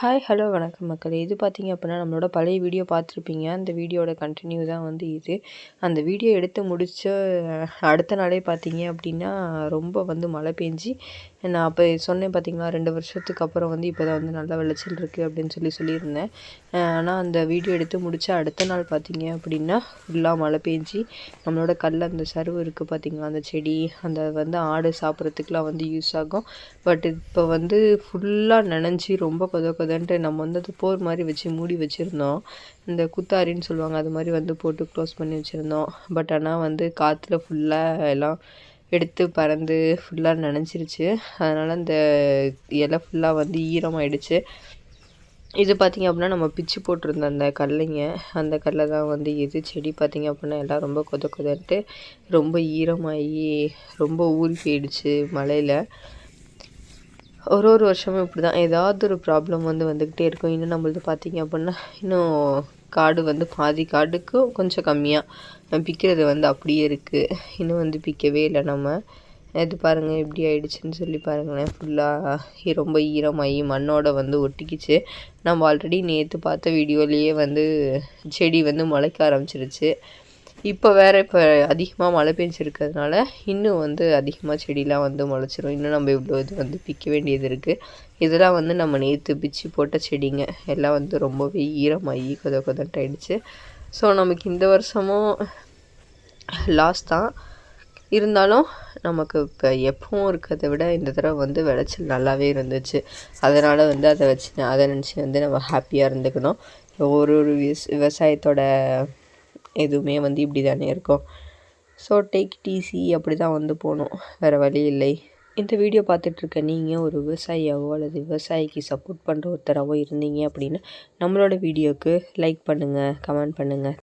Hi hello வணக்கம் மக்களே. இது பார்த்தீங்க அப்படின்னா நம்மளோட பழைய வீடியோ பார்த்துருப்பீங்க. அந்த வீடியோட கண்டினியூ தான் வந்து இது. அந்த வீடியோ எடுத்து முடிச்ச அடுத்த நாளே பார்த்தீங்க அப்படின்னா ரொம்ப வந்து மழை பெஞ்சு, நான் அப்போ சொன்னேன் பார்த்தீங்களா 2 வருஷத்துக்கு அப்புறம் வந்து இப்போ தான் வந்து நல்ல விளைச்சல் இருக்குது அப்படின்னு சொல்லியிருந்தேன். ஆனால் அந்த வீடியோ எடுத்து முடித்த அடுத்த நாள் பார்த்தீங்க அப்படின்னா ஃபுல்லாக மழை பெஞ்சு நம்மளோட அந்த சருவு இருக்குது பார்த்தீங்களா, அந்த செடி அந்த வந்து ஆடு சாப்பிட்றதுக்குலாம் வந்து யூஸ் ஆகும். பட் இப்போ வந்து ஃபுல்லாக நனைஞ்சி ரொம்ப கொதன்ட்டு நம்ம வந்து அது போர் மாதிரி வச்சு மூடி வச்சுருந்தோம். இந்த குத்தாரின்னு சொல்லுவாங்க, அது மாதிரி வந்து போட்டு க்ளோஸ் பண்ணி வச்சுருந்தோம். பட் ஆனால் வந்து காற்றுல ஃபுல்லாக எல்லாம் எடுத்து பறந்து ஃபுல்லாக நனைஞ்சிருச்சு. அதனால் அந்த இலை ஃபுல்லாக வந்து ஈரமாயிடுச்சு. இது பார்த்திங்க அப்படின்னா நம்ம பிச்சு போட்டிருந்த அந்த கடலைங்க, அந்த கடலை தான் வந்து இது. செடி பார்த்திங்க அப்படின்னா எல்லாம் ரொம்ப கொதன்ட்டு ரொம்ப ஈரமாகி ரொம்ப ஊறி போயிடுச்சு மழையில். ஒரு வருஷமும் இப்படி தான் ஏதாவது ஒரு ப்ராப்ளம் வந்து வந்துக்கிட்டே இருக்கும். இன்னும் நம்மளது பார்த்திங்க அப்படின்னா இன்னும் காடு வந்து பாதி காடுக்கும் கொஞ்சம் கம்மியாக பிக்கிறது வந்து அப்படியே இருக்குது. இன்னும் வந்து பிக்கவே இல்லை. நம்ம இது பாருங்கள் எப்படி ஆயிடுச்சுன்னு சொல்லி பாருங்களேன். ஃபுல்லாக ரொம்ப ஈரமாகி மண்ணோட வந்து ஒட்டிக்கிச்சு. நம்ம ஆல்ரெடி நேற்று பார்த்த வீடியோலேயே வந்து செடி வந்து முளைக்க ஆரம்பிச்சிருச்சு. இப்போ அதிகமாக மழை பெஞ்சிருக்கிறதுனால இன்னும் வந்து அதிகமாக செடிலாம் வந்து முளைச்சிரும். இன்னும் நம்ம இவ்வளோ இது வந்து பிக்க வேண்டியது இருக்குது. இதெல்லாம் வந்து நம்ம நேற்று பிச்சு போட்ட செடிங்க. எல்லாம் வந்து ரொம்பவே ஈரமாகி கொதன்ட்டாயிடுச்சு. ஸோ நமக்கு இந்த வருஷமும் லாஸ் தான். இருந்தாலும் நமக்கு இப்போ எப்பவும் இருக்கிறத விட இந்த தடவை வந்து விளைச்சல் நல்லாவே இருந்துச்சு. அதனால் வந்து அதை நினச்சி வந்து நம்ம ஹாப்பியாக இருந்துக்கணும். ஒரு விவசாயத்தோட எதுவுமே வந்து இப்படி தானே இருக்கும். ஸோ டேக் இட் ஈஸி, அப்படி தான் வந்து போகணும், வேறு வழி இல்லை. இந்த வீடியோ பார்த்துட்ருக்க நீங்கள் ஒரு விவசாயியாவோ அல்லது விவசாயிக்கு சப்போர்ட் பண்ணுற ஒருத்தராகவோ இருந்தீங்க அப்படின்னு நம்மளோட வீடியோவுக்கு லைக் பண்ணுங்கள், கமெண்ட் பண்ணுங்கள்.